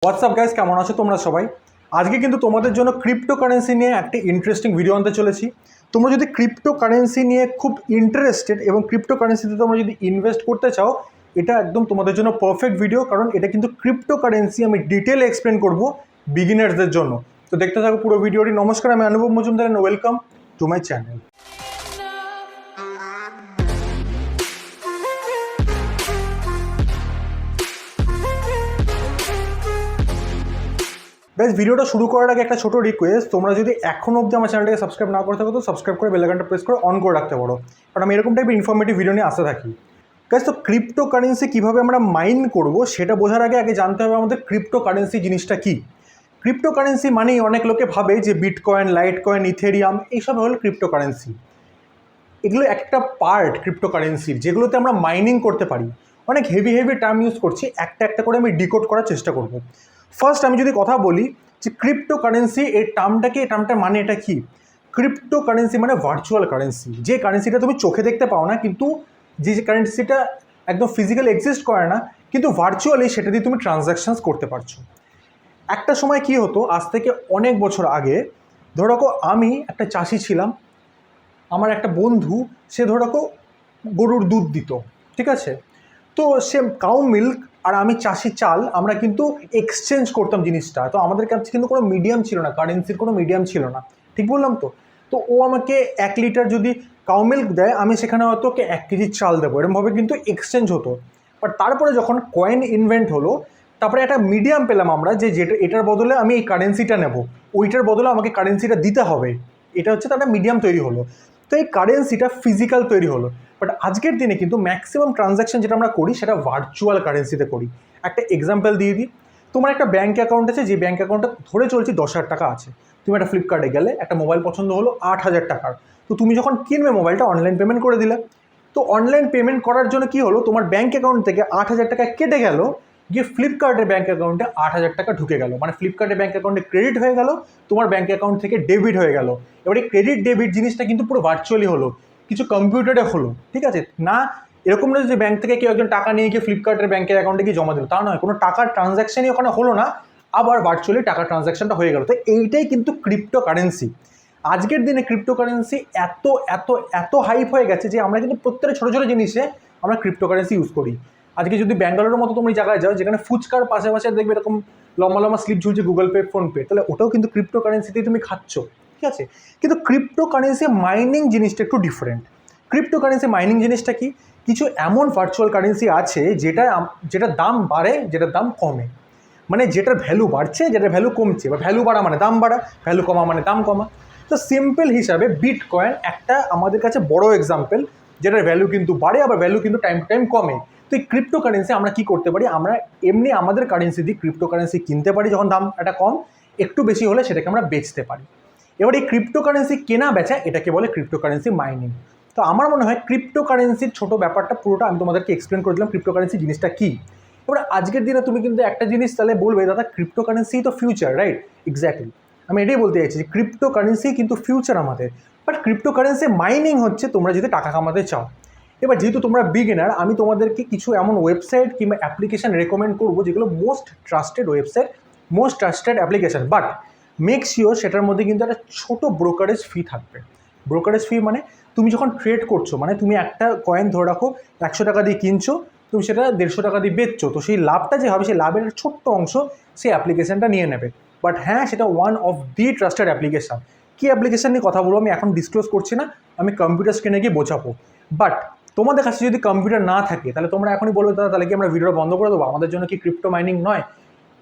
WhatsApp guys, কেমন আছো তোমরা সবাই? আজকে কিন্তু তোমাদের জন্য ক্রিপ্টোকারেন্সি নিয়ে একটা ইন্টারেস্টিং ভিডিও আনতে চলেছি। তোমরা যদি ক্রিপ্টোকারেন্সি নিয়ে খুব ইন্টারেস্টেড এবং ক্রিপ্টোকারেন্সিতে তোমরা যদি ইনভেস্ট করতে চাও, এটা একদম তোমাদের জন্য পারফেক্ট ভিডিও। কারণ এটা কিন্তু ক্রিপ্টোকারেন্সি আমি ডিটেলে এক্সপ্লেন করব বিগিনার্সদের জন্য। তো দেখতে থাকো পুরো ভিডিওটি। নমস্কার, আমি Anubhav Majumdar and welcome to my channel. Guys, ভিডিওটা শুরু করার আগে একটা ছোটো রিকোয়েস্ট, তোমরা যদি এখনও অবধি আমার চ্যানেলটাকে সাবস্ক্রাইব না করে থাকো তো সাবস্ক্রাইব করে বেল আইকনটা প্রেস করে অন করে রাখতে পারো, কারণ আমি এরকম টাইপের ইনফরমেটিভ ভিডিও নিয়ে আসতে থাকি। গাইস, তো ক্রিপ্টোকারেন্সি কীভাবে আমরা মাইন করব সেটা বোঝার আগে জানতে হবে আমাদের ক্রিপ্টোকারেন্সি জিনিসটা কী। ক্রিপ্টোকারেন্সি মানেই অনেক লোকে ভাবে যে বিটকয়েন, লাইট কয়েন, ইথেরিয়াম এইসব হলো ক্রিপ্টোকারেন্সি। এগুলো একটা পার্ট ক্রিপ্টোকারেন্সির, যেগুলোতে আমরা মাইনিং করতে পারি। অনেক হেভি টার্ম ইউজ করছি, একটা একটা করে আমি ডিকোড করার চেষ্টা করব। ফার্স্ট আমি যদি কথা বলি যে ক্রিপ্টোকারেন্সি এই টার্মটার মানে এটা কি। ক্রিপ্টোকারেন্সি মানে ভার্চুয়াল কারেন্সি, যে কারেন্সিটা তুমি চোখে দেখতে পাও না, কিন্তু যে কারেন্সিটা একদম ফিজিক্যালি এক্সিস্ট করে না, কিন্তু ভার্চুয়ালি সেটা দিয়ে তুমি ট্রানজ্যাকশনস করতে পারছো। একটা সময় কি হতো, আজ থেকে অনেক বছর আগে, ধরো রাখো আমি একটা চাষি ছিলাম, আমার একটা বন্ধু সে ধরো রাখো গরুর দুধ দিত, ঠিক আছে। তো সে কাউ মিল্ক আর আমি চাষি চাল, আমরা কিন্তু এক্সচেঞ্জ করতাম জিনিসটা। তো আমাদের কাছে কিন্তু কোনো মিডিয়াম ছিল না, কারেন্সির কোনো মিডিয়াম ছিল না, ঠিক বললাম তো। তো ও আমাকে 1 লিটার যদি কাউ মিল্ক দেয়, আমি সেখানে হয়তো ওকে 1 কেজি চাল দেবো, এরকমভাবে কিন্তু এক্সচেঞ্জ হতো। বাট তারপরে যখন কয়েন ইনভেন্ট হলো, তারপরে একটা মিডিয়াম পেলাম আমরা, যেটা এটার বদলে আমি এই কারেন্সিটা নেব, ওইটার বদলে আমাকে কারেন্সিটা দিতে হবে। এটা হচ্ছে তার একটা মিডিয়াম তৈরি হলো। তো এই কারেন্সিটা ফিজিক্যাল তৈরি হলো। বাট আজকের দিনে কিন্তু ম্যাক্সিমাম ট্রানজ্যাকশন যেটা আমরা করি সেটা ভার্চুয়াল কারেন্সিতে করি। একটা এক্সাম্পল দিয়ে দিই, তোমার একটা ব্যাঙ্ক অ্যাকাউন্ট আছে, যে ব্যাঙ্ক অ্যাকাউন্টটা ধরে চলছি 10,000 টাকা আছে। তুমি একটা ফ্লিপকার্টে গেলে, একটা মোবাইল পছন্দ হলো 8,000 টাকার। তো তুমি যখন কিনবে মোবাইলটা, অনলাইন পেমেন্ট করে দিলে। তো অনলাইন পেমেন্ট করার জন্য কি হলো, তোমার ব্যাঙ্ক অ্যাকাউন্ট থেকে 8,000 টাকা কেটে গেল, গিয়ে ফ্লিপকার্টের ব্যাঙ্ক অ্যাকাউন্টে 8,000 টাকা ঢুকে গেল। মানে ফ্লিপকার্টের ব্যাঙ্ক অ্যাকাউন্টে ক্রেডিট হয়ে গেল, তোমার ব্যাঙ্ক অ্যাকাউন্ট থেকে ডেবিট হয়ে গেল। এবারে ক্রেডিট ডেবিট জিনিসটা কিন্তু পুরো ভার্চুয়ালি হলো, কিছু কম্পিউটারে হলো, ঠিক আছে না। এরকম না যে ব্যাঙ্ক থেকে কেউ একজন টাকা নিয়ে গিয়ে ফ্লিপকার্টের ব্যাঙ্কের অ্যাকাউন্টে গিয়ে জমা দিল, তা নয়, কোনো টাকার ট্রানজ্যাকশনই ওখানে হলো না, আবার ভার্চুয়ালি টাকার ট্রানজ্যাকশনটা হয়ে গেল। তো এইটাই কিন্তু ক্রিপ্টোকারেন্সি। আজকের দিনে ক্রিপ্টোকারেন্সি এত এত এত হাইপ হয়ে গেছে যে আমরা কিন্তু প্রত্যেকটা ছোটো ছোটো জিনিসে আমরা ক্রিপ্টোকারেন্সি ইউজ করি। আজকে যদি ব্যাঙ্গালোরের মতো তুমি জায়গায় যাও, যেখানে ফুচকার পাশে দেখবে এরকম লম্বা লম্বা স্লিপ ঝুলছে গুগল পে, ফোনপে, তাহলে ওটাও কিন্তু ক্রিপ্টোকারেন্সিতেই তুমি খাচ্ছ, ঠিক আছে। কিন্তু ক্রিপ্টোকারেন্সি মাইনিং জিনিসটা একটু ডিফারেন্ট। ক্রিপ্টোকারেন্সি মাইনিং জিনিসটা কি, কিছু এমন ভার্চুয়াল কারেন্সি আছে যেটার দাম বাড়ে, যেটার দাম কমে। মানে যেটার ভ্যালু বাড়ছে, যেটার ভ্যালু কমছে, বা ভ্যালু বাড়া মানে দাম বাড়া, ভ্যালু কমা মানে দাম কমা। তো সিম্পল হিসাবে বিটকয়েন একটা আমাদের কাছে বড় এক্সাম্পল, যেটার ভ্যালু কিন্তু বাড়ে, আবার ভ্যালু কিন্তু টাইম টু টাইম কমে। তো এই ক্রিপ্টোকারেন্সি আমরা কি করতে পারি, আমরা এমনি আমাদের কারেন্সি দিয়ে ক্রিপ্টোকারেন্সি কিনতে পারি, যখন দাম একটা কম, একটু বেশি হলে সেটাকে আমরা বেচতে পারি। এবার এই ক্রিপ্টোকারেন্সি কেনা বেচা, এটাকে বলে ক্রিপ্টোকারেন্সি মাইনিং। তো আমার মনে হয় ক্রিপ্টোকারেন্সির ছোটো ব্যাপারটা পুরোটা আমি তোমাদেরকে এক্সপ্লেন করে দিলাম, ক্রিপ্টোকারেন্সি জিনিসটা কী। এবার আজকের দিনে তুমি কিন্তু একটা জিনিস তাহলে বলবে, দাদা ক্রিপ্টোকারেন্সি তো ফিউচার, রাইট? এক্স্যাক্টলি, আমি এটাই বলতে চাইছি যে ক্রিপ্টোকারেন্সি কিন্তু ফিউচার আমাদের। বাট ক্রিপ্টোকারেন্সি মাইনিং হচ্ছে তোমরা যদি টাকা কামাতে চাও। এবার যেহেতু তোমরা বিগিনার, আমি তোমাদেরকে কিছু এমন ওয়েবসাইট কিংবা অ্যাপ্লিকেশান রেকমেন্ড করবো যেগুলো most trusted website, most trusted application. But make sure সেটার মধ্যে কিন্তু একটা ছোটো ব্রোকারেজ ফি থাকবে। ব্রোকারেজ ফি মানে তুমি যখন ট্রেড করছো, মানে তুমি একটা কয়েন ধরে রাখো 100 টাকা দিয়ে কিনছো, তুমি সেটা 150 টাকা দিয়ে বেচছো, তো সেই লাভটা যে হবে, সেই লাভের একটা ছোট্ট অংশ সেই অ্যাপ্লিকেশানটা নিয়ে নেবে। বাট হ্যাঁ, সেটা one of the trusted application. কী অ্যাপ্লিকেশান নিয়ে কথা বলবো আমি এখন ডিসক্লোজ করছি না, আমি কম্পিউটার স্ক্রিনে গিয়ে বোঝাবো। বাট তোমাদের কাছে যদি কম্পিউটার না থাকে, তাহলে তোমরা এখনই বলবে, দাদা তাহলে কি আমরা ভিডিওটা বন্ধ করে দেবো, আমাদের জন্য কি ক্রিপ্টো মাইনিং নয়?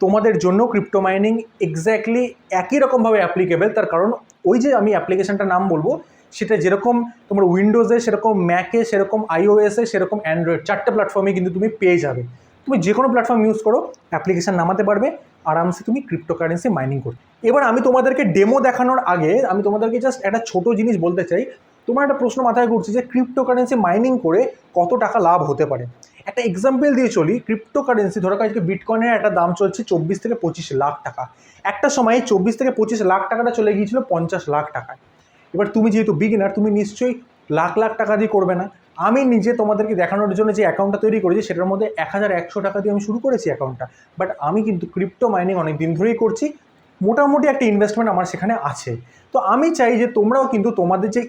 তোমাদের জন্য ক্রিপ্টো মাইনিং এক্স্যাক্টলি একই রকমভাবে অ্যাপ্লিকেবল। তার কারণ ওই যে আমি অ্যাপ্লিকেশানটার নাম বলবো, সেটা যেরকম তোমার উইন্ডোজে, সেরকম ম্যাকে, সেরকম আইওএসে, সেরকম অ্যান্ড্রয়েড, 4টে প্ল্যাটফর্মে কিন্তু তুমি পেয়ে যাবে। তুমি যে কোনো প্ল্যাটফর্ম ইউজ করো, অ্যাপ্লিকেশান নামাতে পারবে, আরামসে তুমি ক্রিপ্টোকারেন্সি মাইনিং করো। এবার আমি তোমাদেরকে ডেমো দেখানোর আগে আমি তোমাদেরকে জাস্ট একটা ছোটো জিনিস বলতে চাই। তোমার একটা প্রশ্ন মাথায় ঘুরছে যে ক্রিপ্টোকারেন্সি মাইনিং করে কত টাকা লাভ হতে পারে। একটা এক্সাম্পল দিয়ে চলি। ক্রিপ্টোকারেন্সি ধরো আজকে বিটকয়েনের একটা দাম চলছে 24 থেকে 25 লাখ টাকা। একটা সময় 24 থেকে 25 লাখ টাকাটা চলে গিয়েছিল 50 লাখ টাকায়। এবার তুমি যেহেতু বিগিনার, তুমি নিশ্চয়ই লাখ লাখ টাকা দিয়ে করবে না, আমি নিজে তোমাদেরকে দেখানোর জন্য যে অ্যাকাউন্টটা তৈরি করেছি সেটার মধ্যে 1100 টাকা দিয়ে আমি শুরু করেছি অ্যাকাউন্টটা, বাট আমি কিন্তু ক্রিপ্টো মাইনিং অনেক দিন ধরেই করছি, মোটামুটি একটা ইনভেস্টমেন্ট আমার সেখানে আছে। তো আমি চাই যে তোমরাও কিন্তু তোমাদের যে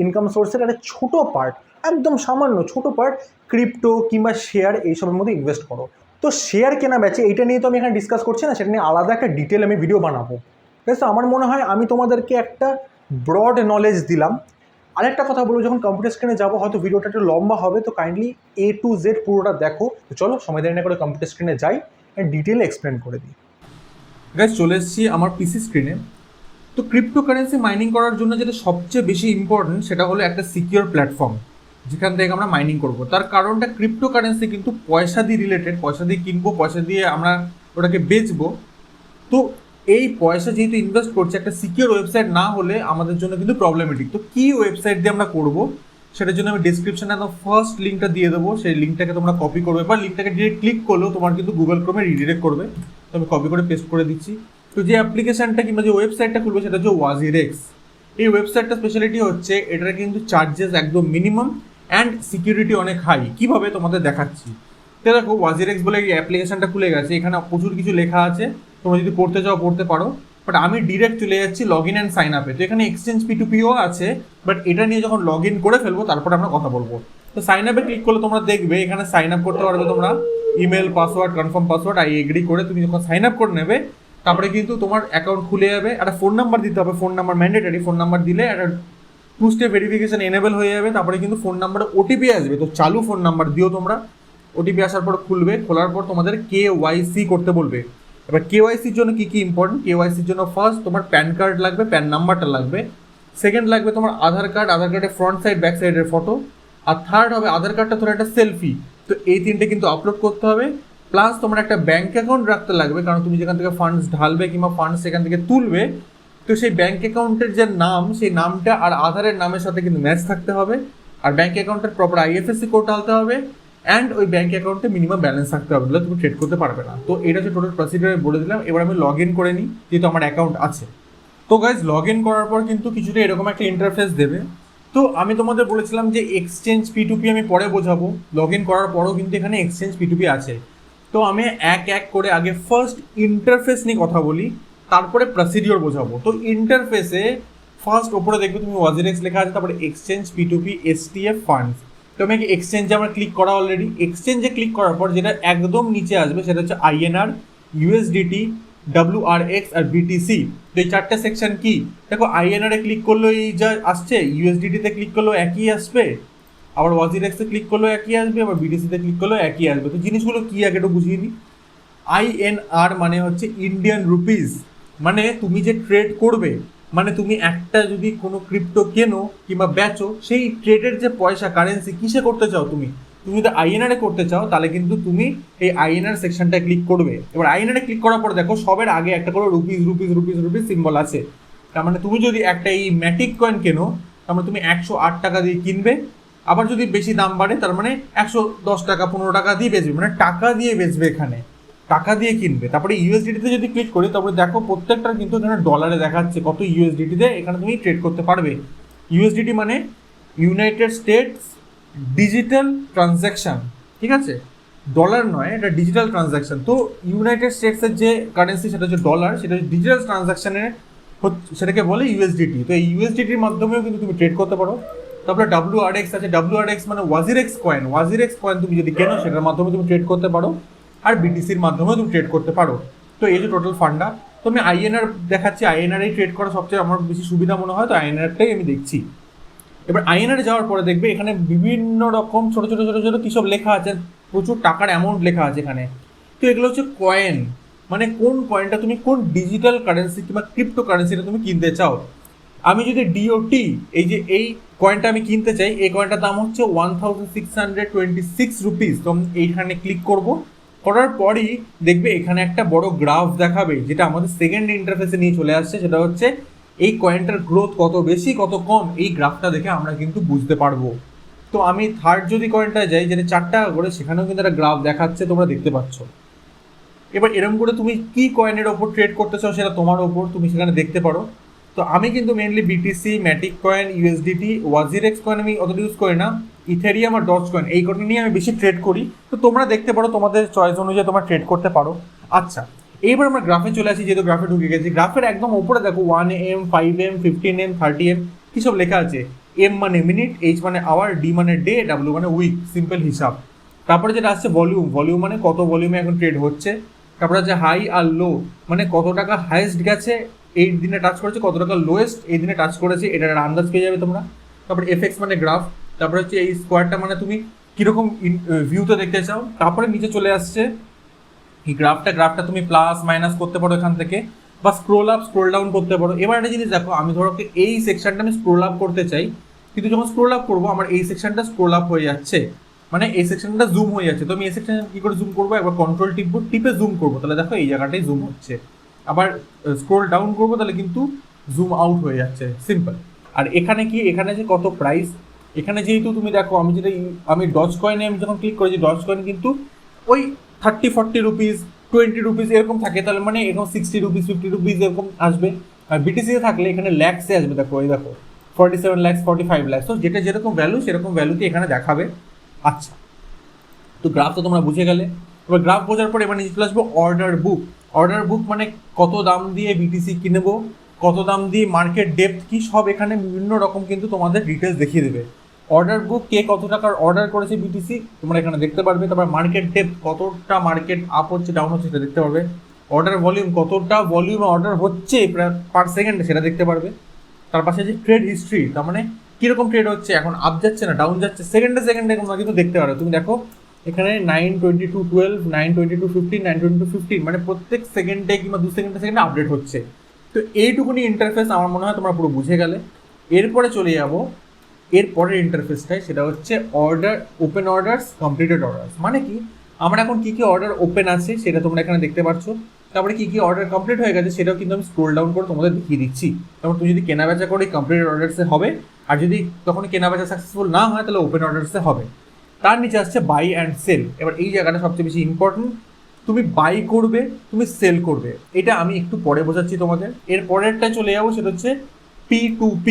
ইনকাম সোর্সের একটা ছোটো পার্ট, একদম সামান্য ছোটো পার্ট ক্রিপ্টো কিংবা শেয়ার এইসবের মধ্যে ইনভেস্ট করো। তো শেয়ার কেনা বেচে এইটা নিয়ে তো আমি এখানে ডিসকাস করছি না, সেটা নিয়ে আলাদা একটা ডিটেল আমি ভিডিও বানাবো। ঠিক আছে, আমার মনে হয় আমি তোমাদেরকে একটা ব্রড নলেজ দিলাম। আরেকটা কথা বলবো, যখন কম্পিউটার স্ক্রিনে যাবো হয়তো ভিডিওটা একটু লম্বা হবে, তো কাইন্ডলি A to Z পুরোটা দেখো। তো চলো সময় দেরি না করে কম্পিউটার স্ক্রিনে যাই অ্যান্ড ডিটেলে এক্সপ্লেন করে দিই। গাইস, চলে এসেছি আমার পিসি স্ক্রিনে। তো ক্রিপ্টোকারেন্সি মাইনিং করার জন্য যেটা সবচেয়ে বেশি ইম্পর্টেন্ট সেটা হলো একটা সিকিউর প্ল্যাটফর্ম যেখান থেকে আমরা মাইনিং করব। তার কারণটা ক্রিপ্টোকারেন্সি কিন্তু পয়সা দিয়ে রিলেটেড, পয়সা দিয়ে কিনবো, পয়সা দিয়ে আমরা ওটাকে বেচবো। তো এই পয়সা যেহেতু ইনভেস্ট করছে, একটা সিকিউর ওয়েবসাইট না হলে আমাদের জন্য কিন্তু প্রবলেমেটিক। তো কী ওয়েবসাইট দিয়ে আমরা করবো সেটার জন্য আমি ডিসক্রিপশনে একদম ফার্স্ট লিঙ্কটা দিয়ে দেবো। সেই লিঙ্কটাকে তোমরা কপি করবে বা লিঙ্কটাকে ডিরেক্ট ক্লিক করলেও তোমার কিন্তু গুগল ক্রোমে রিডিরেক্ট করবে। তো আমি কপি করে পেস্ট করে দিচ্ছি। তো যে অ্যাপ্লিকেশনটা কিংবা যে ওয়েবসাইটটা খুলবে সেটা হচ্ছে ওয়াজিরেক্স। এই ওয়েবসাইটটা স্পেশালিটি হচ্ছে এটার কিন্তু চার্জেস একদম মিনিমাম অ্যান্ড সিকিউরিটি অনেক হাই। কীভাবে তোমাদের দেখাচ্ছি। তো দেখো, ওয়াজিরেক্স বলে এই অ্যাপ্লিকেশনটা খুলে গেছে, এখানে প্রচুর কিছু লেখা আছে, তোমরা যদি পড়তে চাও পড়তে পারো। বাট আমি ডিরেক্ট চলে যাচ্ছি লগ ইন অ্যান্ড সাইন আপে। তো এখানে এক্সচেঞ্জ P2Pও আছে, বাট এটা নিয়ে যখন লগ ইন করে ফেলবো তারপরে আমরা কথা বলবো। তো সাইন আপে ক্লিক করলে তোমরা দেখবে এখানে সাইন আপ করতে পারবে তোমরা, email, password, confirm password, I agree করে তুমি যখন সাইন আপ করে নেবে তারপরে কিন্তু তোমার অ্যাকাউন্ট খুলে যাবে। একটা ফোন নাম্বার দিতে হবে, phone number mandatory. Phone number দিলে একটা 2 স্টেপ ভেরিফিকেশন এনেবল হয়ে যাবে। তারপরে কিন্তু ফোন নাম্বারে ওটিপি আসবে, তো চালু ফোন নাম্বার দিও তোমরা। ওটিপি আসার পর খুলবে, খোলার পর তোমাদের KYC করতে বলবে। এবার KYCর জন্য কী কী ইম্পর্টেন্ট, KYCর জন্য ফার্স্ট তোমার প্যান কার্ড লাগবে, প্যান নাম্বারটা লাগবে। সেকেন্ড লাগবে তোমার আধার কার্ড, আধার কার্ডের ফ্রন্ট সাইড ব্যাক সাইডের ফটো। আর থার্ড হবে আধার কার্ডটা তোমার একটা সেলফি। তো এই তিনটে কিন্তু আপলোড করতে হবে। প্লাস তোমার একটা ব্যাঙ্ক অ্যাকাউন্ট রাখতে লাগবে, কারণ তুমি যেখান থেকে ফান্ডস ঢালবে কিংবা ফান্ডস সেখান থেকে তুলবে, তো সেই ব্যাঙ্ক অ্যাকাউন্টের যে নাম, সেই নামটা আর আধারের নামের সাথে কিন্তু ম্যাচ থাকতে হবে। আর ব্যাঙ্ক অ্যাকাউন্টের প্রপার IFSC কোড ঢালতে হবে। অ্যান্ড ওই ব্যাঙ্ক অ্যাকাউন্টে মিনিমাম ব্যালেন্স থাকতে হবে, নাহলে তুমি ট্রেড করতে পারবে না। তো এটা হচ্ছে টোটাল প্রসিডিওর বলে দিলাম। এবার আমি লগ ইন করে নিই, যেহেতু আমার অ্যাকাউন্ট আছে। তো গাইজ, লগ ইন করার পর কিন্তু কিছুটা এরকম একটা ইন্টারফেস দেবে। তো আমি তোমাদের বলেছিলাম যে এক্সচেঞ্জ P2P আমি পরে বোঝাবো। লগ ইন করার পরও কিন্তু এখানে এক্সচেঞ্জ P2P আছে। তো আমি এক এক করে আগে ফার্স্ট ইন্টারফেস নিয়ে কথা বলি, তারপরে প্রসিডিওর বোঝাবো। তো ইন্টারফেসে ফার্স্ট ওপরে দেখবে তুমি ওয়াজিরেক্স লেখা আছে, তারপরে এক্সচেঞ্জ P2P STF ফান্ডস। তো আমি এক্সচেঞ্জে আমার ক্লিক করা অলরেডি। এক্সচেঞ্জে ক্লিক করার পর যেটা একদম নিচে আসবে সেটা হচ্ছে INR, USDT, WRX আর BTC। তো এই চারটে সেকশন কি দেখো, INR এ ক্লিক করলেও এই যা আসছে, USDT তে ক্লিক করলেও একই আসবে, আবার ওয়াজিরেক্সে ক্লিক করলেও একই আসবে, আবার BTC তে ক্লিক করলেও একই আসবে। তো জিনিসগুলো কি আগে একটু বুঝিয়ে নিই। INR মানে হচ্ছে ইন্ডিয়ান রুপিস, মানে তুমি যে ট্রেড করবে, মানে তুমি একটা যদি কোনো ক্রিপ্টো কেনো কিংবা বেচো, সেই ট্রেডের যে পয়সা কারেন্সি কিসে করতে চাও তুমি যদি INR এ করতে চাও তাহলে কিন্তু তুমি এই INR সেকশনটা ক্লিক করবে। এবার INR এ ক্লিক করার পর দেখো সবের আগে একটা করে rupees rupees rupees rupees symbol আছে। তার মানে তুমি যদি একটা এই ম্যাটিক কয়েন কেনো, তার মানে তুমি 108 টাকা দিয়ে কিনবে। আবার যদি বেশি দাম বাড়ে তার মানে 110 টাকা 15 টাকা দিয়ে বেচবে, মানে টাকা দিয়ে বেচবে, এখানে টাকা দিয়ে কিনবে। তারপরে USDT তে যদি ক্লিক করি তারপরে দেখো প্রত্যেকটার কিন্তু এখানে ডলারে দেখাচ্ছে কত USDT তে এখানে তুমি ট্রেড করতে পারবে। USDT মানে ইউনাইটেড স্টেটস ডিজিটাল ট্রানজ্যাকশন, ঠিক আছে, ডলার নয়, এটা ডিজিটাল ট্রানজ্যাকশন। তো ইউনাইটেড স্টেটসের যে কারেন্সি সেটা হচ্ছে ডলার, সেটা ডিজিটাল ট্রানজ্যাকশানে সেটাকে বলে USDT। তো এই USDTর মাধ্যমেও কিন্তু তুমি ট্রেড করতে পারো। তারপরে WRX আছে, WRX মানে ওয়াজিরেক্স কয়েন। ওয়াজিরেক্স কয়েন তুমি যদি কেনো সেটার মাধ্যমে তুমি ট্রেড করতে পারো, আর BTCর মাধ্যমেও তুমি ট্রেড করতে পারো। তো এই যে টোটাল ফান্ডা। তো আমি INR দেখাচ্ছি, INR এই ট্রেড করা সবচেয়ে আমার বেশি সুবিধা মনে হয়, তো INRটাই আমি দেখছি। এবার INR যাওয়ার পরে দেখবে এখানে বিভিন্ন রকম ছোটো ছোটো ছোটো ছোটো কী সব লেখা আছে, প্রচুর টাকার অ্যামাউন্ট লেখা আছে এখানে। তো এগুলো হচ্ছে কয়েন, মানে কোন কয়েনটা তুমি কোন ডিজিটাল কারেন্সি কিংবা ক্রিপ্টো কারেন্সিটা তুমি কিনতে চাও। আমি যদি DOT এই যে এই কয়েনটা আমি কিনতে চাই, এই কয়েনটার দাম হচ্ছে 1626 রুপিস। তো আমি এইখানে ক্লিক করবো, করার পরই দেখবে এখানে একটা বড় গ্রাফ দেখাবে, যেটা আমাদের সেকেন্ড ইন্টারফেসে নিয়ে চলে আসছে। সেটা হচ্ছে এই কয়েনটার গ্রোথ কত বেশি কত কম, এই গ্রাফটা দেখে আমরা কিন্তু বুঝতে পারবো। তো আমি থার্ড যদি কয়েনটা যাই, যেটা 4 টাকা করে, সেখানেও কিন্তু একটা গ্রাফ দেখাচ্ছে, তোমরা দেখতে পাচ্ছ। এবার এরকম করে তুমি কি কয়েনের ওপর ট্রেড করতে চাও সেটা তোমার ওপর, তুমি সেখানে দেখতে পারো। তো আমি কিন্তু mainly BTC, Matic coin, USDT, WazirX coin আমি অতটা ইউজ করি না। ইথেরিয়াম আর ডজ কয়েন এই কটা নিয়ে আমি বেশি ট্রেড করি। তো তোমরা দেখতে পারো তোমাদের চয়েস অনুযায়ী তোমরা ট্রেড করতে পারো। আচ্ছা, এইবার আমরা গ্রাফে চলে আসি, যেহেতু গ্রাফে ঢুকে গেছি। গ্রাফের একদম ওপরে দেখো 1M, 5M, 15M, 30M কী সব লেখা আছে। এম মানে মিনিট, এইচ মানে আওয়ার, ডি মানে ডে, ডাব্লিউ মানে উইক, সিম্পল হিসাব। তারপরে যেটা আসছে ভলিউম, ভলিউম মানে কত ভলিউমে এখন ট্রেড হচ্ছে। তারপরে আছে হাই আর লো, মানে কত টাকা হাইয়েস্ট গেছে এই দিনে টাচ করেছে, কত টাকা লোয়েস্ট এই দিনে টাচ করেছে, এটার আন্দাজ পেয়ে যাবে তোমরা। তারপরে এফএক্স মানে গ্রাফ, তারপরে হচ্ছে এই স্কোয়ারটা মানে তুমি কীরকম ভিউতে দেখতে চাও। তারপরে নিচে চলে আসছে এই গ্রাফটা তুমি প্লাস মাইনাস করতে পারো এখান থেকে, বা স্ক্রোল আপ স্ক্রোল ডাউন করতে পারো। এবার একটা জিনিস দেখো, আমি ধরো এই সেকশনটা আমি স্ক্রোল আপ করতে চাই, কিন্তু যখন স্ক্রোল আপ করবো আমার এই সেকশনটা স্ক্রোল আপ হয়ে যাচ্ছে, মানে এই সেকশনটা জুম হয়ে যাচ্ছে। তো আমি এই সেকশনে কী করে জুম করবো, একবার কন্ট্রোল টিপে জুম করবো, তাহলে দেখো এই জায়গাটাই জুম হচ্ছে। আবার স্ক্রোল ডাউন করবো, তাহলে কিন্তু জুম আউট হয়ে যাচ্ছে, সিম্পল। আর এখানে কি, এখানে যে কত প্রাইস, এখানে যেহেতু তুমি দেখো আমি ডজ কয়েনে আমি যখন ক্লিক করেছি, ডজ কয়েন কিন্তু ওই 30-40 রুপিস, 20 রুপিস এরকম থাকে, তাহলে মানে এরকম 60 রুপিস, 50 রুপিস এরকম আসবে। আর বিটিসিতে থাকলে এখানে ল্যাক্সে আসবে, দেখো এই দেখো 47 lakhs, 45 lakhs। তো যেটা যেরকম ভ্যালু সেরকম ভ্যালুতে এখানে দেখাবে। আচ্ছা, তো গ্রাফ তো তোমরা বুঝে গেলে। এবার গ্রাফ বোঝার পর এবার নিচে চলে আসবো অর্ডার বুক। অর্ডার বুক মানে কত দাম দিয়ে বিটিসি কিনবো, কত দাম দিয়ে মার্কেট ডেপথ কি, সব এখানে বিভিন্ন রকম কিন্তু তোমাদের ডিটেলস দেখিয়ে দেবে। অর্ডার বুক কে কত টাকার অর্ডার করেছে বিটিসি তোমরা এখানে দেখতে পারবে। তারপর মার্কেট ডেপথ, কতটা মার্কেট আপ হচ্ছে ডাউন হচ্ছে সেটা দেখতে পারবে। অর্ডার ভলিউম, কতটা ভলিউমে অর্ডার হচ্ছে পার সেকেন্ডে সেটা দেখতে পারবে। তার পাশে যে ট্রেড হিস্ট্রি, তার মানে কীরকম ট্রেড হচ্ছে, এখন আপ যাচ্ছে না ডাউন যাচ্ছে, সেকেন্ডে তোমরা কিন্তু দেখতে পারো। তুমি দেখো এখানে 9:22:12, 9:22:15, 9:22:15, মানে প্রত্যেক সেকেন্ডে কিংবা 2 সেকেন্ডে আপডেট হচ্ছে। তো এইটুকুনি ইন্টারফেস আমার মনে হয় তোমরা পুরো বুঝে গেলে। এরপরে চলে যাবো এর পরের ইন্টারফেসটাই, সেটা হচ্ছে order, open orders, completed orders. মানে কি, আমার এখন কী কী অর্ডার ওপেন আছে সেটা তোমরা এখানে দেখতে পাচ্ছ। তারপরে কী কী অর্ডার কমপ্লিট হয়ে গেছে সেটাও কিন্তু আমি স্ক্রোল ডাউন করে তোমাদের দেখিয়ে দিচ্ছি। তারপর তুমি যদি কেনাবেচা করে কমপ্লিটেড অর্ডারসে হবে, আর যদি তখন কেনাবেচা সাকসেসফুল না হয় তাহলে ওপেন অর্ডারসে হবে। তার নিচে আসছে বাই অ্যান্ড সেল। এবার এই জায়গাটা সবচেয়ে বেশি ইম্পর্টেন্ট, তুমি বাই করবে, তুমি সেল করবে, এটা আমি একটু পরে বোঝাচ্ছি তোমাদের। এর পরেরটা চলে যাবো, সেটা হচ্ছে P2P।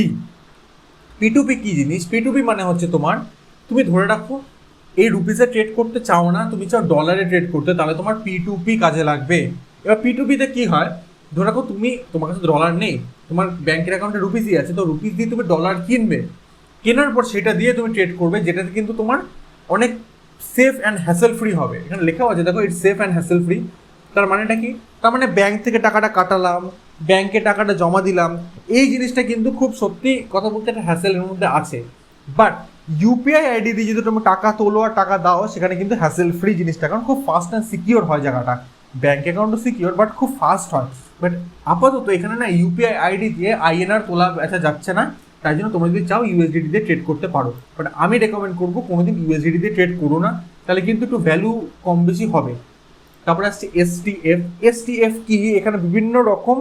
P2P কী জিনিস? P2P মানে হচ্ছে তুমি ধরে রাখো এই রুপিসে ট্রেড করতে চাও না, তুমি চাও ডলারে ট্রেড করতে, তাহলে তোমার P2P কাজে লাগবে। এবার P2P-তে কী হয়, ধরে রাখো তোমার কাছে ডলার নেই, তোমার ব্যাংকের অ্যাকাউন্টে রুপিসই আছে, তো রুপিস দিয়ে তুমি ডলার কিনবে, কেনার পর সেটা দিয়ে তুমি ট্রেড করবে, যেটাতে কিন্তু তোমার অনেক সেফ অ্যান্ড হ্যাসেল ফ্রি হবে। এখানে লেখাও আছে দেখো, it's safe and hassle free. তার মানেটা কি? তার মানে ব্যাংক থেকে টাকাটা কাটালাম, ব্যাংকে টাকাটা জমা দিলাম, এই জিনিসটা কিন্তু খুব সত্যি কথা বলতে একটা হ্যাসেলের মধ্যে আছে। বাট ইউপিআই আইডি দিয়ে যদি তুমি টাকা তোলো আর টাকা দাও, সেখানে কিন্তু হ্যাসেল ফ্রি জিনিসটা, কারণ খুব ফাস্ট অ্যান্ড সিকিওর হয় জায়গাটা। ব্যাংক অ্যাকাউন্টও সিকিওর, বাট খুব ফাস্ট হয়। বাট আপাতত এখানে না ইউপিআই আইডি দিয়ে আইএনআর তোলা বেচা যাচ্ছে না, তাই জন্য তোমরা যদি চাও ইউএসডিটি দিয়ে ট্রেড করতে পারো। বাট আমি রেকমেন্ড করবো কোনোদিন ইউএসডিটি দিয়ে ট্রেড করো না, তাহলে কিন্তু একটু ভ্যালু কম বেশি হবে। তারপরে আসছে এসটিএফ। এসটিএফ কি? এখানে বিভিন্ন রকম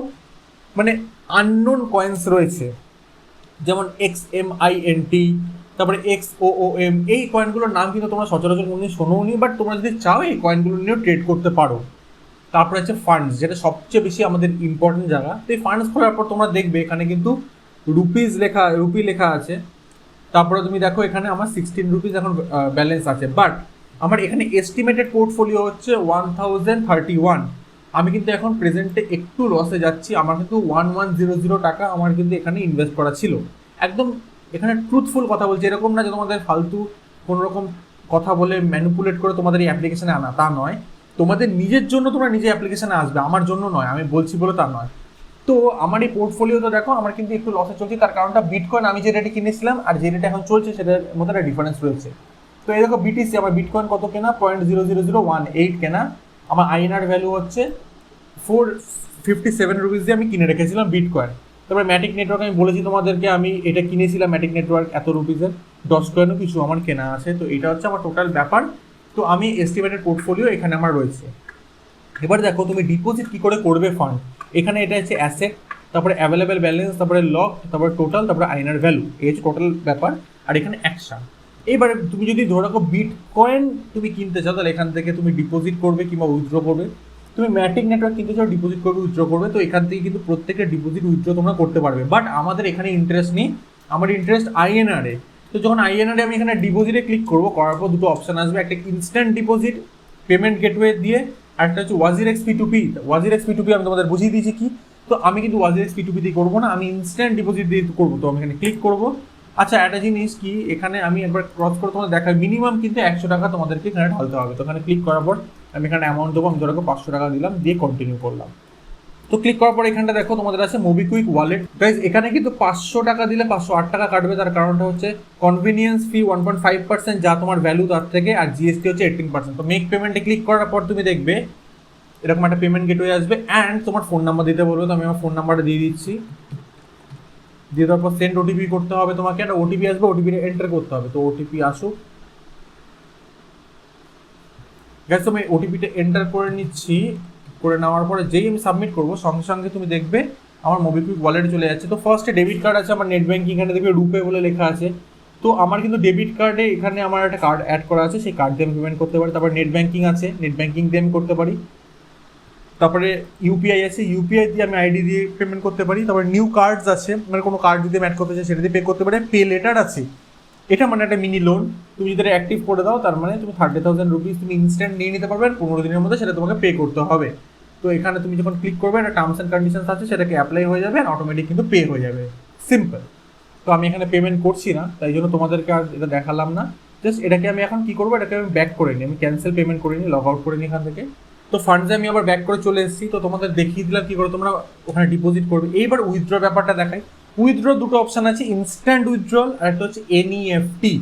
মানে আননোন কয়েন্স রয়েছে, যেমন XMINT, তারপরে XOOM। এই কয়েনগুলোর নাম কিন্তু তোমরা সচরাচর কোনোদিন শোনোনি, বাট তোমরা যদি চাও এই কয়েনগুলো নিয়েও ট্রেড করতে পারো। তারপরে আছে ফান্ডস, যেটা সবচেয়ে বেশি আমাদের ইম্পর্টেন্ট জায়গা। তো এই ফান্ডস খোলার পর তোমরা দেখবে এখানে কিন্তু রুপি লেখা আছে। তারপরে তুমি দেখো এখানে আমার 16 রুপিস এখন ব্যালেন্স আছে, বাট আমার এখানে এস্টিমেটেড পোর্টফোলিও হচ্ছে 1031। আমি কিন্তু এখন প্রেজেন্টে একটু লসে যাচ্ছি, আমার কিন্তু 1100 টাকা আমার কিন্তু এখানে ইনভেস্ট করা ছিল। একদম এখানে ট্রুথফুল কথা বলছি, এরকম না যে তোমাদের ফালতু কোনো রকম কথা বলে ম্যানিপুলেট করে তোমাদের এই অ্যাপ্লিকেশানে আনা, তা নয়। তোমাদের নিজের জন্য তোমরা নিজে অ্যাপ্লিকেশানে আসবে, আমার জন্য নয়, আমি বলছি বলে তা নয়। তো আমার এই পোর্টফোলিওতে দেখো আমার কিন্তু একটু লসে চলছে, তার কারণটা বিটকয়েন আমি যে রেটে কিনেছিলাম আর যে রেটে এখন চলছে সেটার মধ্যে একটা ডিফারেন্স রয়েছে। তো এই দেখো বিটিসি, আমার বিটকয়েন কত কেনা, 0.00018 কেনা, আমার আইএনআর ভ্যালু হচ্ছে 457 রুপিস দিয়ে আমি কিনে রেখেছিলাম বিটকয়েন। তারপরে ম্যাটিক নেটওয়ার্ক আমি বলেছি তোমাদেরকে, আমি এটা কিনেছিলাম ম্যাটিক নেটওয়ার্ক এত রুপিসের, ডজকয়েনও কিছু আমার কেনা আছে। তো এটা হচ্ছে আমার টোটাল ব্যাপার। তো আমি এস্টিমেটেড পোর্টফোলিও এখানে আমার রয়েছে। এবার দেখো তুমি ডিপোজিট কী করে করবে ফান্ড, এখানে এটা হচ্ছে অ্যাসেট, তারপরে অ্যাভেলেবেল ব্যালেন্স, তারপরে লক, তারপরে টোটাল, তারপরে আইনার ভ্যালু, এই হচ্ছে টোটাল ব্যাপার। আর এখানে অ্যাকশন। এবারে তুমি যদি ধরে রাখো বিটকয়েন তুমি কিনতে চাও, তাহলে এখান থেকে তুমি ডিপোজিট করবে কিংবা উইথড্র করবে। তুমি ম্যাটিক নেটওয়ার্ক কিনতে চাও, ডিপোজিট করবে উইথড্র করবে। তো এখান থেকে কিন্তু প্রত্যেকটা ডিপোজিট উইথড্র তোমরা করতে পারবে। বাট আমাদের এখানে ইন্টারেস্ট নেই, আমার ইন্টারেস্ট আইএনআরে। তো যখন আইএনআরে আমি এখানে ডিপোজিটে ক্লিক করবো, করার পর দুটো অপশান আসবে, একটা ইনস্ট্যান্ট ডিপোজিট পেমেন্ট গেটওয়ে দিয়ে, আর একটা হচ্ছে Wazir x P2P। Wazir x P2P আমি তোমাদের বুঝিয়ে দিয়েছি কি। তো আমি কিন্তু ওয়াজির এক্স P2P দিয়ে করবো না, আমি ইনস্ট্যান্ট ডিপোজিট দিয়ে করবো। তো আমি এখানে ক্লিক করবো। আচ্ছা, একটা জিনিস কি, এখানে আমি একবার ক্রস করে তোমাদের দেখাই, মিনিমাম কিন্তু 100 টাকা তোমাদেরকে এখানে ঢালতে হবে। তো এখানে ক্লিক করার পর আমি এখানে অ্যামাউন্ট দেবো, আমি ধরো 500 টাকা দিলাম, দিয়ে কন্টিনিউ করলাম। তো ক্লিক করার পর এখানটা দেখো তোমাদের আছে মোবিকুইক ওয়ালেট। গাইজ এখানে কিন্তু 500 টাকা দিলে 508 টাকা কাটবে। তার কারণটা হচ্ছে কনভিনিয়েন্স ফি 1.5%, যা তোমার ভ্যালু তার থেকে, আর জিএসটি হচ্ছে 18%। তো মেক পেমেন্টে ক্লিক করার পর তুমি দেখবে এরকম একটা পেমেন্ট গেটওয়ে আসবে, অ্যান্ড তোমার ফোন নাম্বার দিতে বলবে। তো আমি আমার ফোন নাম্বারটা দিয়ে দিচ্ছি। দিয়ে দেওয়ার পর সেন্ড ওটিপি করতে হবে তোমাকে, একটা ওটিপি আসবে, ওটিপিটা এন্টার করতে হবে। তো ওটিপি আসুক। গ্যাস আমি ওটিপিটা এন্টার করে নিচ্ছি। করে নেওয়ার পরে যেই আমি সাবমিট করবো, সঙ্গে সঙ্গে তুমি দেখবে আমার মোবিকুইক ওয়ালেটে চলে যাচ্ছে। তো ফার্স্টে ডেবিট কার্ড আছে, আমার নেট ব্যাঙ্কিং এখানে দেখবে রুপে বলে লেখা আছে। তো আমার কিন্তু ডেবিট কার্ডে এখানে আমার একটা কার্ড অ্যাড করা আছে, সেই কার্ড দিয়ে আমি পেমেন্ট করতে পারি। তারপর নেট ব্যাঙ্কিং আছে, নেট ব্যাঙ্কিং দিয়ে আমি করতে পারি। তারপরে ইউপিআই আছে, ইউপিআই দিয়ে আমি আইডি দিয়ে পেমেন্ট করতে পারি। তারপরে নিউ কার্ডস আছে, মানে কোনো কার্ড যদি অ্যাড করতে চাই সেটা দিয়ে পে করতে পারি। পে লেটার আছে, এটা মানে একটা মিনি লোন, তুমি যদি অ্যাক্টিভ করে দাও তার মানে তুমি 30,000 রুপিস তুমি ইনস্ট্যান্ট নিয়ে নিতে পারবে, আর 15 দিনের মধ্যে সেটা তোমাকে পে করতে হবে। তো এখানে তুমি যখন ক্লিক করবে, একটা টার্মস অ্যান্ড কন্ডিশনস আছে, সেটাকে অ্যাপ্লাই হয়ে যাবে, আর অটোমেটিক কিন্তু পে হয়ে যাবে। সিম্পল। তো আমি এখানে পেমেন্ট করছি না, তাই জন্য তোমাদেরকে আর এটা দেখালাম না। জাস্ট এটাকে আমি এখন কি করবো, এটাকে আমি ব্যাক করে নিই, আমি ক্যান্সেল পেমেন্ট করে নিই, লগ আউট করে নিই এখান থেকে। তো ফান্ডসে আমি আবার ব্যাক করে চলে এসেছি। তো তোমাদের দেখিয়ে দিলাম কি করে তোমরা ওখানে ডিপোজিট করবে। এইবার উইথড্র ব্যাপারটা দেখাই। উইথড্র দুটো অপশান আছে, ইনস্ট্যান্ট উইথড্রল আর একটা হচ্ছে এনইএফটি।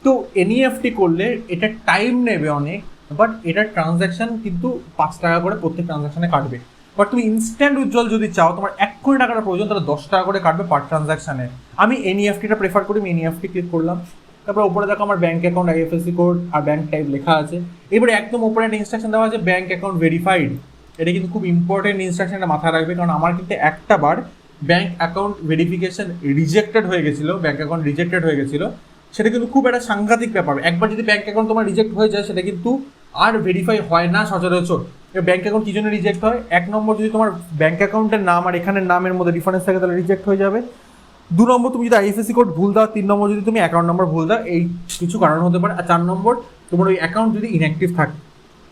তো এনইএফটি করলে এটা টাইম নেবে অনেক, বাট এটার ট্রানজ্যাকশান কিন্তু 5 টাকা করে প্রত্যেক ট্রানজ্যাকশানে কাটবে। বাট তুমি ইনস্ট্যান্ট উইথড্রল যদি চাও, তোমার 1 কোটি টাকার প্রয়োজন, তাহলে 10 টাকা করে কাটবে পার ট্রানজ্যাকশানে। আমি এনইএফটিটা প্রেফার করি, আমি এনইএফটি ক্লিক করলাম। তারপর উপরে দেখো আমার ব্যাঙ্ক অ্যাকাউন্ট, আইএফএসসি কোড আর ব্যাঙ্ক টাইপ লেখা আছে। এবারে একদম উপরে একটা ইনস্ট্রাকশন দেওয়া আছে, ব্যাঙ্ক অ্যাকাউন্ট ভেরিফাইড। এটা কিন্তু খুব ইম্পর্টেন্ট ইনস্ট্রাকশনটা মাথায় রাখবে, কারণ আমার কিন্তু একটা বার ব্যাঙ্ক অ্যাকাউন্ট ভেরিফিকেশন রিজেক্টেড হয়ে গেছিলো, ব্যাঙ্ক অ্যাকাউন্ট রিজেক্টেড হয়ে গেছিলো। সেটা কিন্তু খুব একটা সাংঘাতিক ব্যাপার। একবার যদি ব্যাঙ্ক অ্যাকাউন্ট তোমার রিজেক্ট হয়ে যায়, সেটা কিন্তু আর ভেরিফাই হয় না সচরাচর। ব্যাঙ্ক অ্যাকাউন্ট কী জন্য রিজেক্ট হয়? 1 নম্বর, যদি তোমার ব্যাঙ্ক অ্যাকাউন্টের নাম আর এখানের নামের মধ্যে ডিফারেন্স থাকে তাহলে রিজেক্ট হয়ে যাবে। 2 নম্বর, তুমি যদি আইএফএসসি কোড ভুল দাও। 3 নম্বর, যদি তুমি অ্যাকাউন্ট নম্বর ভুল দাও, এই কিছু কারণ হতে পারে। আর 4 নম্বর, তোমার ওই অ্যাকাউন্ট যদি ইনঅ্যাক্টিভ থাকে।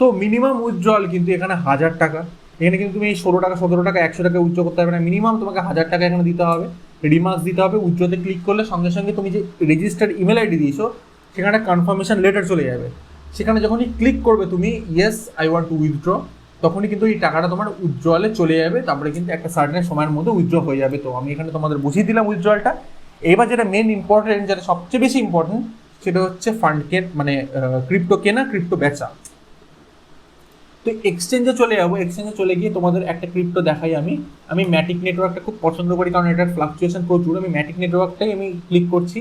তো মিনিমাম উইথড্রল কিন্তু এখানে 1000 টাকা। এখানে কিন্তু তুমি 16 টাকা, 17 টাকা, 100 টাকা উইথড্র করতে পারবে না। মিনিমাম তোমাকে 1000 টাকা এখানে দিতে হবে, রিমার্কস দিতে হবে। উইথড্রতে ক্লিক করলে সঙ্গে সঙ্গে তুমি যে রেজিস্টার্ড ইমেল আইডি দিয়েছো, সেখানে কনফার্মেশন লেটার চলে যাবে। সেখানে যখনই ক্লিক করবে তুমি yes I want to withdraw, তখনই কিন্তু এই টাকাটা তোমার উইথড্রলে চলে যাবে। তারপরে কিন্তু একটা সার্টেন সময়ের মধ্যে উইথড্র হয়ে যাবে। তো আমি এখানে তোমাদের বুঝিয়ে দিলাম উইথড্রলটা। এবার যেটা মেন ইম্পর্টেন্ট, যেটা সবচেয়ে বেশি ইম্পর্টেন্ট, সেটা হচ্ছে ফান্ডকে মানে ক্রিপ্টো কেনা, ক্রিপ্টো বেচা। তো এক্সচেঞ্জে চলে যাবো। এক্সচেঞ্জে চলে গিয়ে তোমাদের একটা ক্রিপ্টো দেখাই। আমি ম্যাটিক নেটওয়ার্কটা খুব পছন্দ করি, কারণ এটার ফ্লাকচুয়েশন প্রচুর। আমি ম্যাটিক নেটওয়ার্কটাই আমি ক্লিক করছি।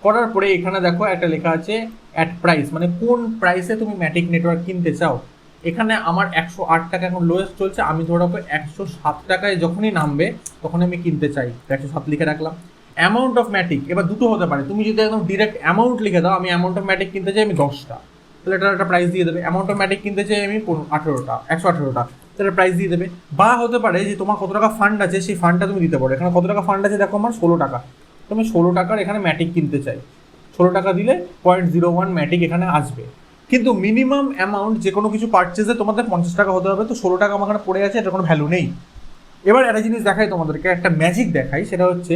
করার পরে এখানে দেখো একটা লেখা আছে অ্যাট প্রাইস, মানে কোন প্রাইসে তুমি ম্যাটিক নেটওয়ার্ক কিনতে চাও। এখানে আমার 108 টাকা এখন লোয়েস্ট চলছে। আমি ধরো 107 টাকায় যখনই নামবে তখন আমি কিনতে চাই, 107 লিখে রাখলাম। অ্যামাউন্ট অফ ম্যাটিক এবার দুটো হতে পারে। তুমি যদি একদম ডিরেক্ট অ্যামাউন্ট লিখে দাও, আমি অ্যামাউন্ট অফ ম্যাটিক কিনতে চাই আমি 10টা, তাহলে এটার একটা প্রাইস দিয়ে দেবে। অ্যামাউন্ট অফ ম্যাটিক কিনতে চাই আমি 18টা, 118টা, তাহলে প্রাইস দিয়ে দেবে। বা হতে পারে যে তোমার কত টাকা ফান্ড আছে, সেই ফান্ডটা তুমি দিতে পারো। এখানে কত টাকা ফান্ড আছে দেখো, আমার 16 টাকা। তো আমি 16 টাকার এখানে ম্যাটিক কিনতে চাই। 16 টাকা দিলে 0.01 ম্যাটিক এখানে আসবে। কিন্তু মিনিমাম অ্যামাউন্ট যে কোনো কিছু পারচেজে তোমাদের 50 টাকা হতে হবে। তো 16 টাকা আমার এখানে পড়ে আছে, এটার কোনো ভ্যালু নেই। এবার একটা জিনিস দেখাই তোমাদেরকে, একটা ম্যাজিক দেখাই। সেটা হচ্ছে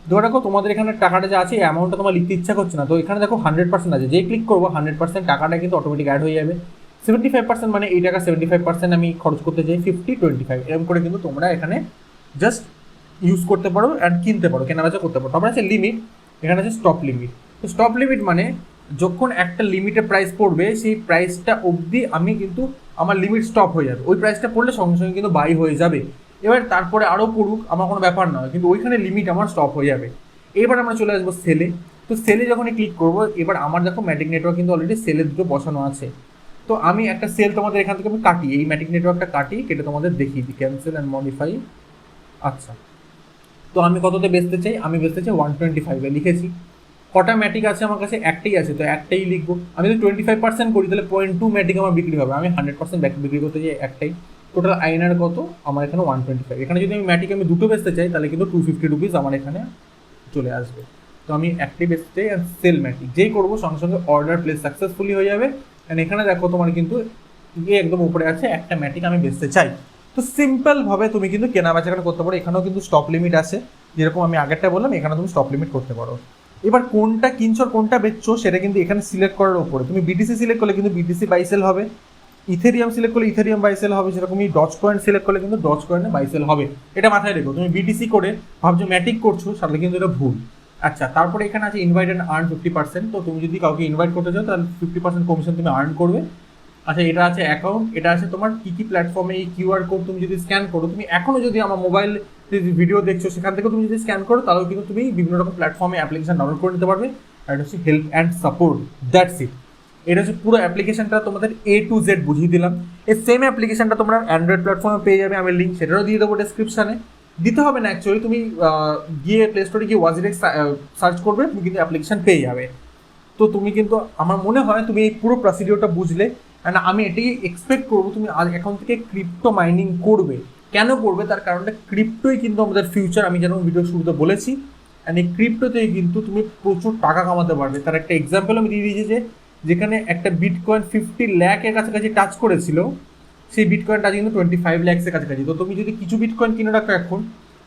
ধরে রাখো তোমাদের এখানে টাকাটা যে আছে, অ্যামাউন্টটা তোমার লিখতে ইচ্ছা করছে না। তো এখানে দেখো 100% আছে, যেই ক্লিক করবো 100% টাকাটা কিন্তু অটোমেটিক অ্যাড হয়ে যাবে। 75% মানে এই টাকা 75% আমি খরচ করতে চাই, 50-25 এরকম করে কিন্তু তোমরা এখানে জাস্ট ইউজ করতে পারো অ্যান্ড কিনতে পারো, কেনাবেচা করতে পারো। তারপরে আছে লিমিট, এখানে আছে স্টপ লিমিট। তো স্টপ লিমিট মানে যখন একটা লিমিটের প্রাইস পড়বে, সেই প্রাইসটা অবধি আমি কিন্তু আমার লিমিট স্টপ হয়ে যাবে। ওই প্রাইসটা পড়লে সঙ্গে সঙ্গে কিন্তু বাই হয়ে যাবে। এবার তারপরে আরও পড়ুক, আমার কোনো ব্যাপার নয়, কিন্তু ওইখানে লিমিট আমার স্টপ হয়ে যাবে। এবার আমরা চলে আসবো সেলে। তো সেলে যখনই ক্লিক করবো, এবার আমার দেখো ম্যাটিক নেটওয়ার্ক কিন্তু অলরেডি সেলের দুটো বসানো আছে। তো আমি একটা সেল তোমাদের এখান থেকে আমি কাটি, এই ম্যাটিক নেটওয়ার্কটা কাটি, কেটে তোমাদের দেখিয়ে দিই। Cancel and modify. আচ্ছা, তো আমি কততে বেচতে চাই? আমি বেচতে চাই 125-এ লিখেছি। কটা ম্যাটিক আছে আমার কাছে? একটাই আছে, তো একটাই লিখবো। আমি যদি 25% করি তাহলে 0.2 ম্যাটিক আমার বিক্রি হবে। আমি 100% বিক্রি করতে চাই একটাই। টোটাল আইনার কত? আমার এখানে 125। এখানে যদি আমি ম্যাটিক আমি দুটো বেচতে চাই, তাহলে কিন্তু 250 রুপিস আমার এখানে চলে আসবে। তো তো আমি অ্যাক্টিভ এসছে অ্যান্ড সেল ম্যাটিক যেই করবো সঙ্গে সঙ্গে অর্ডার প্লেস সাকসেসফুলি হয়ে যাবে। অ্যান্ড এখানে দেখো তোমার কিন্তু গিয়ে একদম উপরে আছে একটা ম্যাটিক আমি বেচতে চাই। তো সিম্পলভাবে তুমি কিন্তু কেনা বেচাকেনা করতে পারো। এখানেও কিন্তু স্টপ লিমিট আছে, যেরকম আমি আগেরটা বললাম এখানে তুমি স্টপ লিমিট করতে পারো। এবার কোনটা কিনছো আর কোনটা বেচছো সেটা কিন্তু এখানে সিলেক্ট করার উপরে। তুমি বিটিসি সিলেক্ট করলে কিন্তু বিটিসি বাই সেল হবে, ইথেরিয়াম সিলেক্ট করলে ইথেরিয়াম বাই সেল হবে, সেরকমই ডজ কয়েন সিলেক্ট করলে কিন্তু ডজ কয়েনে বাই সেল হবে। এটা মাথায় রেখো। তুমি বিটিসি করে ভাবছো ম্যাটিক করছো, তাহলে কিন্তু এটা ভুল। আচ্ছা, তারপরে এখানে আছে ইনভাইট অ্যান্ড আর্ন 50%। তো তুমি যদি কাউকে ইনভাইট করতে চাও তাহলে 50% কমিশন তুমি আর্ন করবে। আচ্ছা, এটা আছে অ্যাকাউন্ট, এটা আছে তোমার কী কী প্ল্যাটফর্মে এই কিউআর কোড তুমি যদি স্ক্যান করো, তুমি এখনও যদি আমার মোবাইল ভিডিও দেখছো সেখান থেকে তুমি যদি স্ক্যান করো তাহলেও কিন্তু তুমি বিভিন্ন রকম প্ল্যাটফর্মে অ্যাপ্লিকেশন ডাউনলোড করে নিতে পারবে। আর এটা হচ্ছে help and support, that's it. এটা হচ্ছে পুরো অ্যাপ্লিকেশনটা তোমাদের A to Z বুঝিয়ে দিলাম। এই সেম অ্যাপ্লিকেশনটা তোমরা অ্যান্ড্রয়েড প্ল্যাটফর্মে পেয়ে যাবে, আমি লিঙ্ক সেটাও দিয়ে দেবো ডেসক্রিপশানে। দিতে হবে না অ্যাকচুয়ালি, তুমি গিয়ে প্লে স্টোরে গিয়ে ওয়াজিরেক্স সার্চ করবে, তুমি কিন্তু অ্যাপ্লিকেশন পেয়ে যাবে। তো তুমি কিন্তু আমার মনে হয় তুমি এই পুরো প্রসিডিওরটা বুঝলে। অ্যান্ড আমি এটাই এক্সপেক্ট করবো তুমি আজ এখন থেকে ক্রিপ্টো মাইনিং করবে। কেন করবে তার কারণটা, ক্রিপ্টোই কিন্তু আমাদের ফিউচার, আমি যেমন ভিডিও শুরুতে বলেছি। অ্যান্ড এই ক্রিপ্টোতেই কিন্তু তুমি প্রচুর টাকা কামাতে পারবে। তার একটা এক্সাম্পল আমি দিয়ে দিয়েছি, যেখানে একটা বিটকয়েন 50 লাখের কাছাকাছি টাচ করেছিল, সেই বিটকয়েনটা কিন্তু 25 লাখসের কাছাকাছি। তো তুমি যদি কিছু বিটকয়েন কিনে রাখো এখন,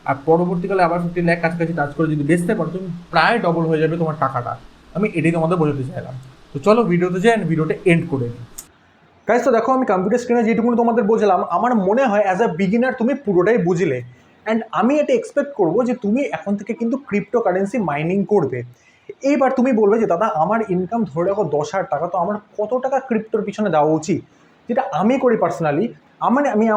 আর পরবর্তীকালে আবার 50 লাখ কাছাকাছি টাচ করে যদি বেচতে পারো, তুমি প্রায় ডবল হয়ে যাবে তোমার টাকাটা। আমি এটাই তোমাদের বোঝাতে চাইলাম। তো চলো ভিডিওতে যাই, ভিডিওটা এন্ড করে নিই। গাইস, তো দেখো আমি কম্পিউটার স্ক্রিনে যেটুকু তোমাদের বোঝালাম, আমার মনে হয় অ্যাজ আ বিগিনার তুমি পুরোটাই বুঝলে। অ্যান্ড আমি এটা এক্সপেক্ট করবো যে তুমি এখন থেকে কিন্তু ক্রিপ্টো কারেন্সি মাইনিং করবে। এইবার তুমি বলবে যে দাদা আমার ইনকাম ধরে রাখো 10,000 টাকা, তো আমার কত টাকা ক্রিপ্টোর পিছনে দেওয়া উচিত? যেটা আমি করি পার্সোনালি,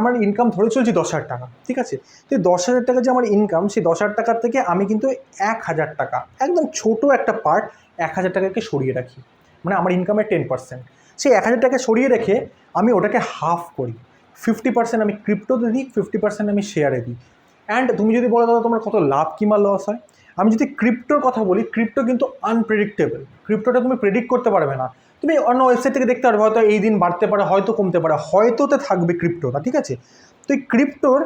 আমার ইনকাম ধরে চলছি 10,000 টাকা, ঠিক আছে? তো 10,000 টাকা যে আমার ইনকাম, সেই 10,000 টাকার থেকে আমি কিন্তু 1,000 টাকা, একদম ছোট একটা পার্ট 1,000 টাকাকে সরিয়ে রাখি, মানে আমার ইনকামের 10%। সেই 1,000 টাকা সরিয়ে রেখে আমি ওটাকে হাফ করি, 50% আমি ক্রিপ্টোতে দিই, 50% আমি শেয়ারে দিই। অ্যান্ড তুমি যদি বলো দাদা তোমার কত লাভ কিংবা লস হয়, আমি যদি ক্রিপ্টোর কথা বলি, ক্রিপ্টো কিন্তু আনপ্রেডিক্টেবল। ক্রিপ্টোটা তুমি প্রেডিক্ট করতে পারবে না। তুমি অন্য ওয়েবসাইট থেকে দেখতে পারবে, হয়তো এই দিন বাড়তে পারে, হয়তো কমতে পারে, হয়তোতে থাকবে ক্রিপ্টোটা, ঠিক আছে? তো এই ক্রিপ্টোর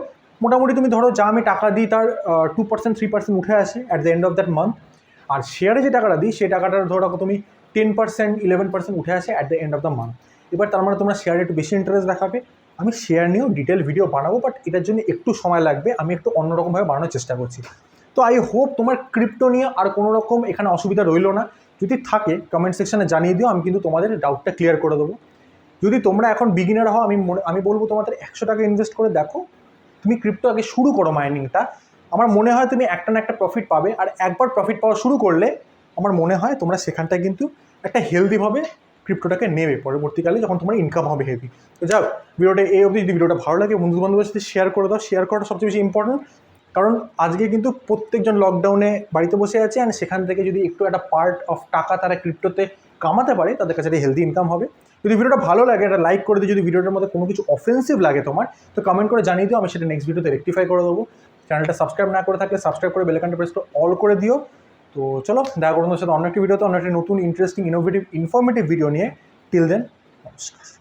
মোটামুটি তুমি ধরো যা আমি টাকা দিই তার 2% 3% উঠে আসে at the end of that month. আর শেয়ারে যে টাকাটা দিই সেই টাকাটার ধরো রাখো তুমি 10% 11% উঠে আসে at the end of the month. এবার তার মানে তোমরা শেয়ারে একটু বেশি ইন্টারেস্ট দেখাবে। আমি শেয়ার নিয়েও ডিটেল ভিডিও বানাবো, বাট এটার জন্য একটু সময় লাগবে, আমি একটু অন্যরকমভাবে বানানোর চেষ্টা করছি। তো আই হোপ তোমার ক্রিপ্টো নিয়ে আর কোনো রকম এখানে অসুবিধা রইলো না। যদি থাকে কমেন্ট সেকশানে জানিয়ে দিও, আমি কিন্তু তোমাদের ডাউটটা ক্লিয়ার করে দেবো। যদি তোমরা এখন বিগিনার হও, আমি বলবো তোমাদের 100 টাকা ইনভেস্ট করে দেখো, তুমি ক্রিপ্টো আগে শুরু করো মাইনিংটা। আমার মনে হয় তুমি একটা না একটা প্রফিট পাবে। আর একবার প্রফিট পাওয়া শুরু করলে আমার মনে হয় তোমরা সেখানটায় কিন্তু একটা হেলদিভাবে ক্রিপ্টোটাকে নেবে পরবর্তীকালে, যখন তোমার ইনকাম হবে হেভি। তো যাও, ভিডিওটা এই অবধি। যদি ভিডিওটা ভালো লাগে বন্ধু বান্ধবের সাথে শেয়ার করে দাও। শেয়ার করাটা সবচেয়ে বেশি ইম্পর্টেন্ট, কারণ আজকে কিন্তু প্রত্যেকজন লকডাউনে বাড়িতে বসে আছে, অ্যান্ড সেখান থেকে যদি একটু একটা পার্ট অফ টাকা তারা ক্রিপ্টোতে কামাতে পারে, তাদের কাছে একটা হেলদি ইনকাম হবে। যদি ভিডিওটা ভালো লাগে একটা লাইক করে দিও। যদি ভিডিওটার মধ্যে কোনো কিছু অফেন্সিভ লাগে তোমার, তো কমেন্ট করে জানিয়ে দিও, আমি সেটা নেক্সট ভিডিওতে রেক্টিফাই করে দেবো। চ্যানেলটা সাবস্ক্রাইব না করে থাকলে সাবস্ক্রাইব করে বেল আইকনটা প্রেস করে অল করে দিও। তো চলো, দেখা করুন সাথে অন্য একটি ভিডিওতে, অন্য একটি নতুন ইন্টারেস্টিং ইনোভেটিভ ইনফরমেটিভ ভিডিও নিয়ে। টিল দেন, নমস্কার।